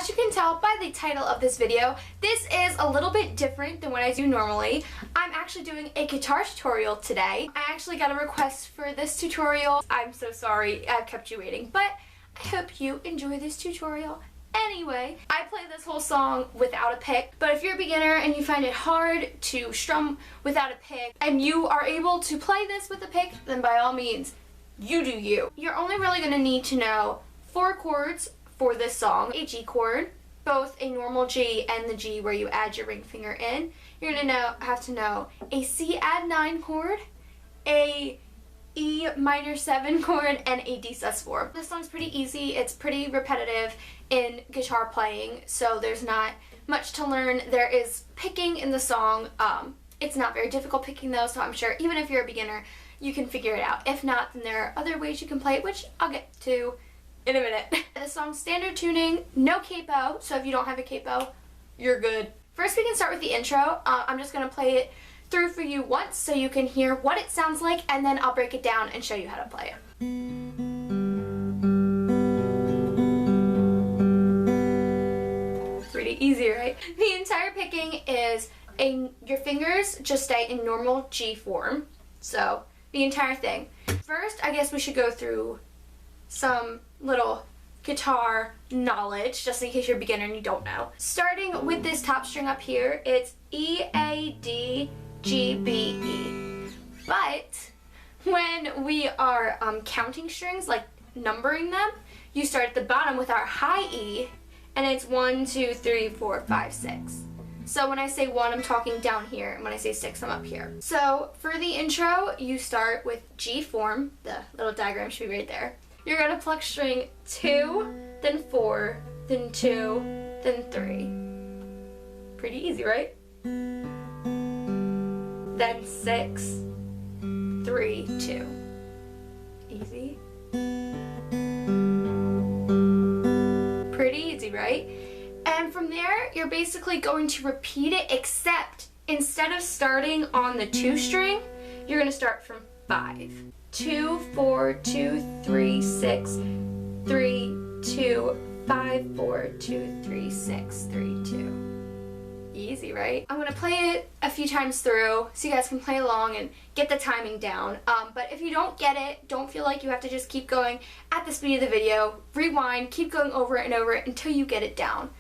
as you can tell by the title of this video, this is a little bit different than what I do normally. I'm actually doing a guitar tutorial today. I actually got a request for this tutorial. I'm so sorry I've kept you waiting, but I hope you enjoy this tutorial. Anyway, I play this whole song without a pick, but if you're a beginner and you find it hard to strum without a pick and you are able to play this with a pick, then by all means, you do you. You're only really going to need to know 4 chords for this song. A G chord, both a normal G and the G where you add your ring finger in. You're going to have to know a C add 9 chord, a E minor 7 chord, and a D sus4. This song's pretty easy. It's pretty repetitive in guitar playing, so there's not much to learn. There is picking in the song. It's not very difficult picking though, so I'm sure even if you're a beginner, you can figure it out. If not, then there are other ways you can play it, which I'll get to in a minute. The song's standard tuning, no capo, so if you don't have a capo, you're good. First we can start with the intro. I'm just going to play it through for you once so you can hear what it sounds like, and then I'll break it down and show you how to play it. Pretty easy, right? The entire picking is your fingers just stay in normal G form, so the entire thing. First, I guess we should go through some little guitar knowledge, just in case you're a beginner and you don't know. Starting with this top string up here, it's E, A, D, G, B, E. But when we are counting strings, like numbering them, you start at the bottom with our high E, and it's 1, 2, 3, 4, 5, 6. So when I say 1, I'm talking down here, and when I say 6, I'm up here. So for the intro, you start with G form. The little diagram should be right there. You're going to pluck string 2, then 4, then 2, then 3. Pretty easy, right? Then 6, 3, 2. Easy. Pretty easy, right? And from there, you're basically going to repeat it, except instead of starting on the 2 string, you're going to start from 5. 2, 4, 2, 3, 6, 3, 2, 5, 4, 2, 3, 6, 3, 2. Easy, right? I'm going to play it a few times through so you guys can play along and get the timing down. But if you don't get it, don't feel like you have to just keep going at the speed of the video. Rewind, keep going over it and over it until you get it down.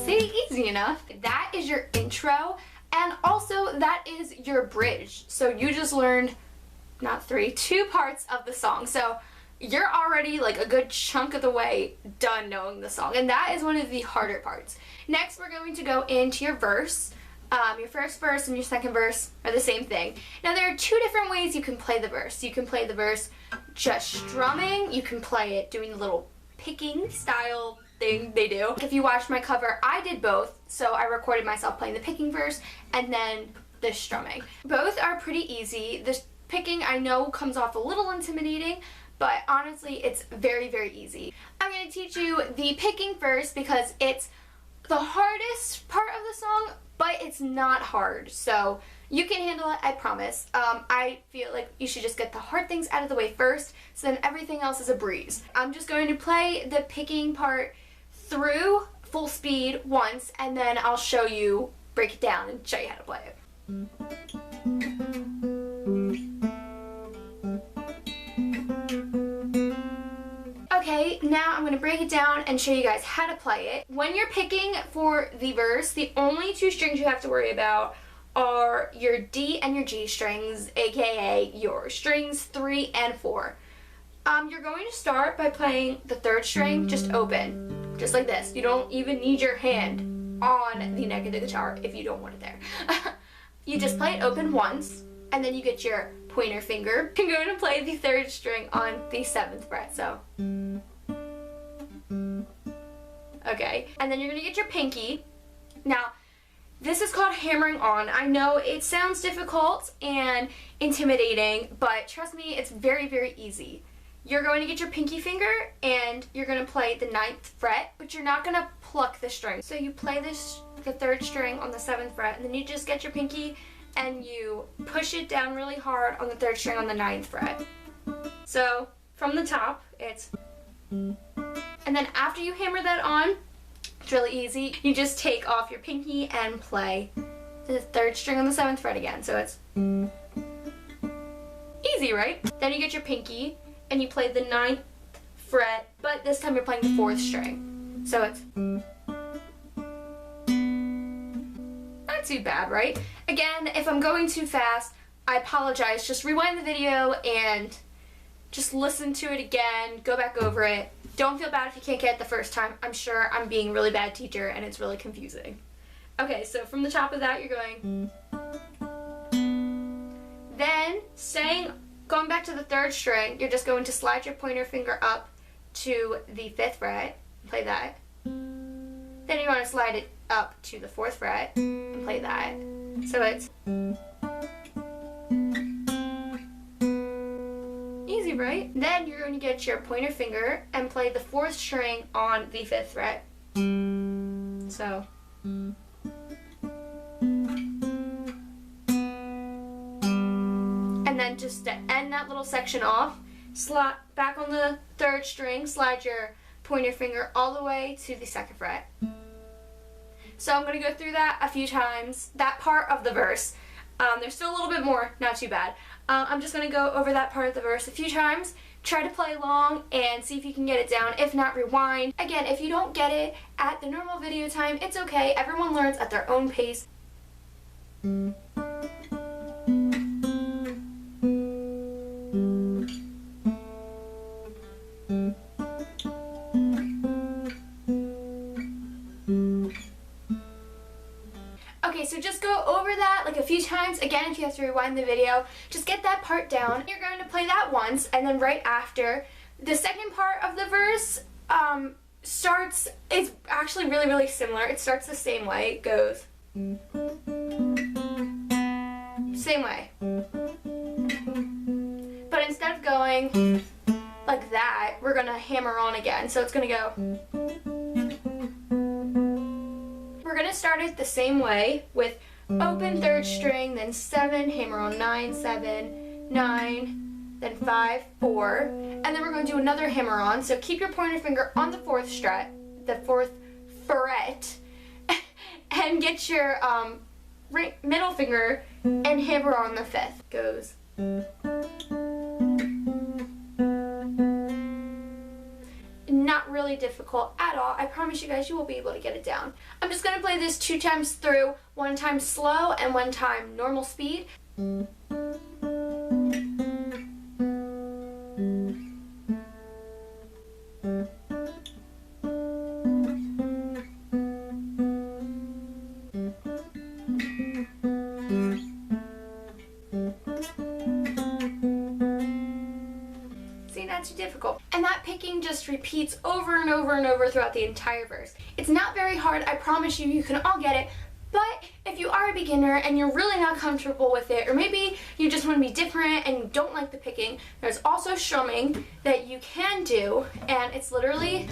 See, easy enough. That is your intro. And also, that is your bridge. So you just learned, not 3, 2 parts of the song. So you're already like a good chunk of the way done knowing the song. And that is one of the harder parts. Next, we're going to go into your verse. Your first verse and your second verse are the same thing. Now, there are 2 different ways you can play the verse. You can play the verse just strumming. You can play it doing the little picking style thing they do. If you watched my cover, I did both, so I recorded myself playing the picking verse and then the strumming. Both are pretty easy. The picking, I know, comes off a little intimidating, but honestly, it's very, very easy. I'm going to teach you the picking first because it's the hardest part of the song, but it's not hard, so you can handle it, I promise. I feel like you should just get the hard things out of the way first, so then everything else is a breeze. I'm just going to play the picking part through full speed once, and then I'll show you, break it down, and show you how to play it. Okay, now I'm going to break it down and show you guys how to play it. When you're picking for the verse, the only 2 strings you have to worry about are your D and your G strings, aka your strings 3 and 4. You're going to start by playing the 3rd string just open, just like this. You don't even need your hand on the neck of the guitar if you don't want it there. You just play it open once, and then you get your pointer finger. You're going to play the 3rd string on the 7th fret, so. Okay, and then you're going to get your pinky. Now, this is called hammering on. I know it sounds difficult and intimidating, but trust me, it's very, very easy. you're going to get your pinky finger and you're going to play the 9th fret, but you're not going to pluck the string. So you play the 3rd string on the 7th fret, and then you just get your pinky and you push it down really hard on the 3rd string on the 9th fret. So from the top, it's, and then after you hammer that on, it's really easy. You just take off your pinky and play the 3rd string on the 7th fret again. So it's easy, right? Then you get your pinky and you play the 9th fret, but this time you're playing the 4th string. So it's not too bad, right? Again, if I'm going too fast, I apologize. Just rewind the video and just listen to it again, go back over it. Don't feel bad if you can't get it the first time. I'm sure I'm being a really bad teacher and it's really confusing. Okay, so from the top of that, you're going. Then, going back to the 3rd string, you're just going to slide your pointer finger up to the 5th fret, play that. Then you want to slide it up to the 4th fret and play that. So it's easy, right? Then you're going to get your pointer finger and play the 4th string on the 5th fret. So and then just to end that little section off, slide back on the 3rd string, slide your pointer finger all the way to the 2nd fret. So I'm going to go through that a few times, that part of the verse. There's still a little bit more, not too bad. I'm just going to go over that part of the verse a few times, try to play along and see if you can get it down. If not, rewind. Again, if you don't get it at the normal video time, it's okay. Everyone learns at their own pace. Okay, so just go over that like a few times. Again, if you have to rewind the video, just get that part down. You're going to play that once, and then right after, the second part of the verse it's actually really, really similar. It starts the same way. It goes same way. But instead of going like that, we're going to hammer on again. So it's going to go. We're going to start it the same way with open 3rd string, then 7, hammer on 9, 7, 9, then 5, 4, and then we're going to do another hammer on. So keep your pointer finger on the 4th fret, and get your middle finger and hammer on the 5th. Goes. Not really difficult at all. I promise you guys, you will be able to get it down. I'm just going to play this 2 times through, 1 time slow and 1 time normal speed. Not too difficult. And that picking just repeats over and over and over throughout the entire verse. It's not very hard, I promise you, you can all get it, but if you are a beginner and you're really not comfortable with it, or maybe you just want to be different and you don't like the picking, there's also strumming that you can do, and it's literally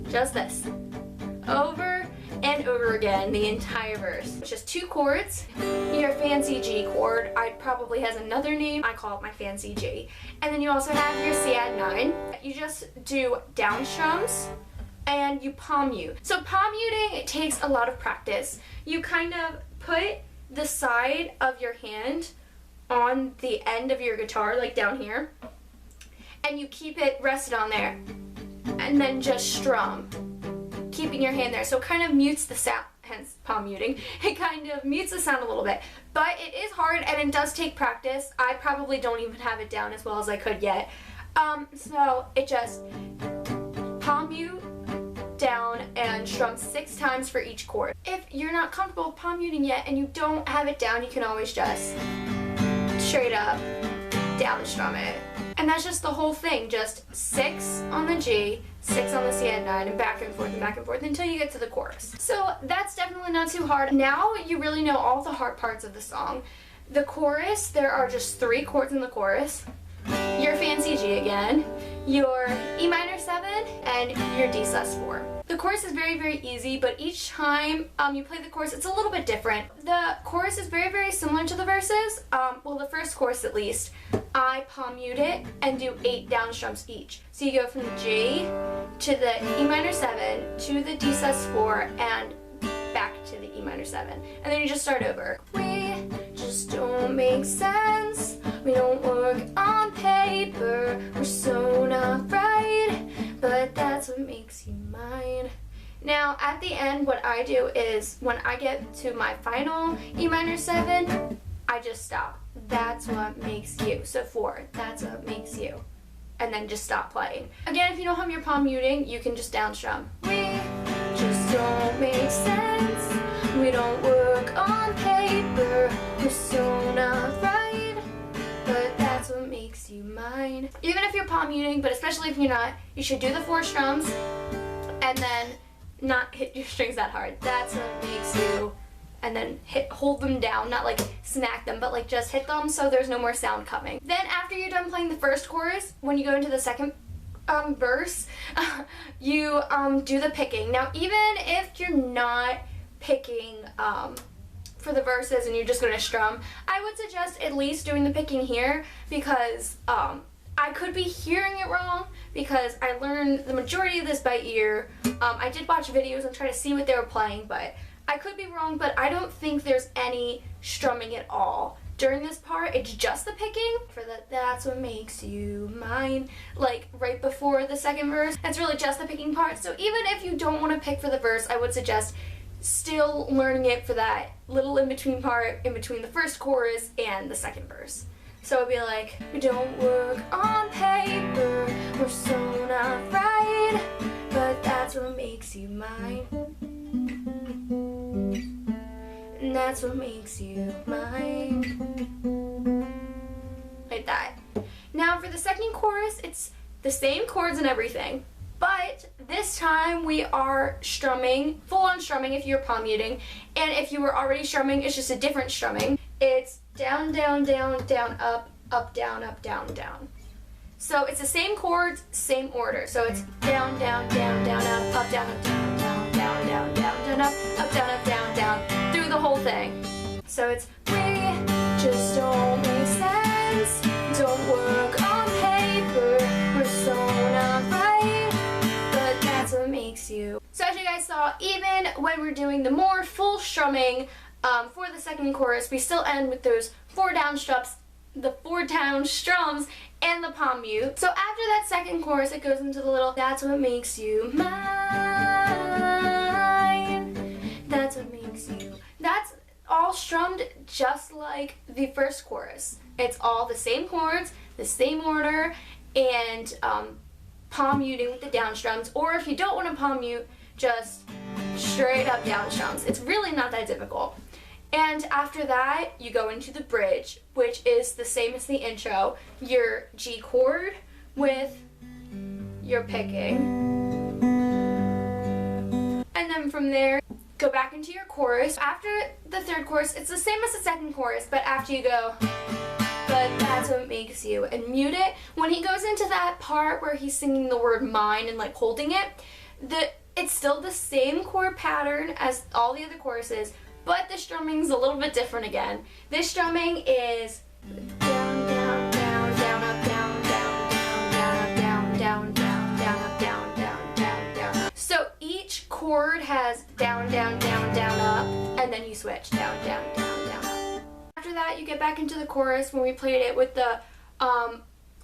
just this. Over and over again, the entire verse. It's just 2 chords. Your fancy G chord, it probably has another name. I call it my fancy G. And then you also have your C add 9. You just do down strums and you palm mute. So palm muting, it takes a lot of practice. You kind of put the side of your hand on the end of your guitar, like down here, and you keep it rested on there, and then just strum, keeping your hand there. So it kind of mutes the sound, hence palm muting. It kind of mutes the sound a little bit, but it is hard and it does take practice. I probably don't even have it down as well as I could yet. So it just palm mute, down, and strum 6 times for each chord. If you're not comfortable with palm muting yet and you don't have it down, you can always just straight up down strum it. And that's just the whole thing, just 6 on the G, 6 on the C add 9, and back and forth until you get to the chorus. So that's definitely not too hard. Now you really know all the hard parts of the song. The chorus, there are just 3 chords in the chorus. Your fancy G again, your E minor 7, and your D sus4. The chorus is very, very easy, but each time you play the chorus, it's a little bit different. The chorus is very, very similar to the verses. Well, the first chorus at least. I palm mute it and do 8 down strums each. So you go from the G to the E minor 7 to the D sus4 and back to the E minor 7. And then you just start over. We just don't make sense. We don't work on paper. We're so not right, but that's what makes you mine. Now at the end, what I do is when I get to my final E minor 7, I just stop. That's what makes you. So 4, that's what makes you. And then just stop playing. Again, if you don't have your palm muting, you can just down strum. We just don't make sense. We don't work on paper. We're so not right, but that's what makes you mine. Even if you're palm muting, but especially if you're not, you should do the 4 strums and then not hit your strings that hard. That's what makes you. And then hold them down, not like smack them, but like just hit them so there's no more sound coming. Then after you're done playing the first chorus, when you go into the second verse, you do the picking. Now even if you're not picking for the verses and you're just going to strum, I would suggest at least doing the picking here because I could be hearing it wrong because I learned the majority of this by ear. I did watch videos and try to see what they were playing, but I could be wrong, but I don't think there's any strumming at all. During this part, it's just the picking for the that's what makes you mine, like right before the second verse. That's really just the picking part. So even if you don't want to pick for the verse, I would suggest still learning it for that little in-between part in between the first chorus and the second verse. So it'd be like, we don't work on paper, we're so not right, but that's what makes you mine. And that's what makes you mine. Like that. Now for the second chorus, it's the same chords and everything, but this time we are strumming, full on strumming if you're palm muting, and if you were already strumming, it's just a different strumming. It's down, down, down, down, up, down, down. So it's the same chords, same order. So it's down, down, down, down, up, down, down, down, down, down, down, up, down, down, through the whole thing. So it's we just don't make sense, don't work on paper, we're so not right, but that's what makes you. So as you guys saw, even when we're doing the more full strumming for the second chorus, we still end with those 4 down strums, the 4 down strums, and the palm mute. So after that second chorus, it goes into the little that's what makes you mine. That's what makes you. That's all strummed just like the first chorus. It's all the same chords, the same order, and palm muting with the down strums. Or if you don't want to palm mute, just straight up down strums. It's really not that difficult. And after that, you go into the bridge, which is the same as the intro. Your G chord with your picking. And then from there, go back into your chorus. After the third chorus, it's the same as the second chorus, but after you go, but that's what makes you, and mute it. When he goes into that part where he's singing the word mine and like holding it, it's still the same chord pattern as all the other choruses, but the strumming's a little bit different again. This strumming is down, down, down, down, up, down, down, down, down, down, down, down, up, down, down, down, down, up. So each chord has down, down, down, down, up, and then you switch down, down, down, down, up. After that, you get back into the chorus when we played it with the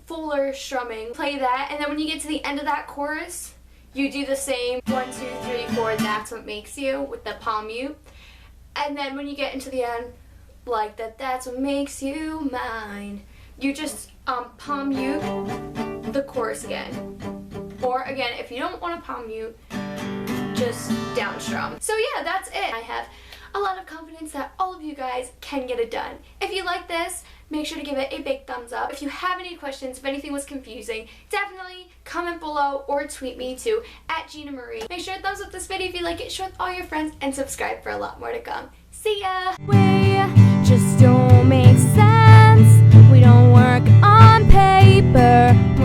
fuller strumming. Play that, and then when you get to the end of that chorus, you do the same 1, 2, 3, 4, that's what makes you with the palm mute. And then when you get into the end, like that's what makes you mine, you just palm mute the chorus again. Or again, if you don't want to palm mute, just down strum. So yeah, that's it. I have a lot of confidence that all of you guys can get it done. If you like this, make sure to give it a big thumbs up. If you have any questions, if anything was confusing, definitely comment below or tweet me to @GinaMarie. Make sure to thumbs up this video if you like it, share with all your friends, and subscribe for a lot more to come. See ya! We just don't make mark on paper.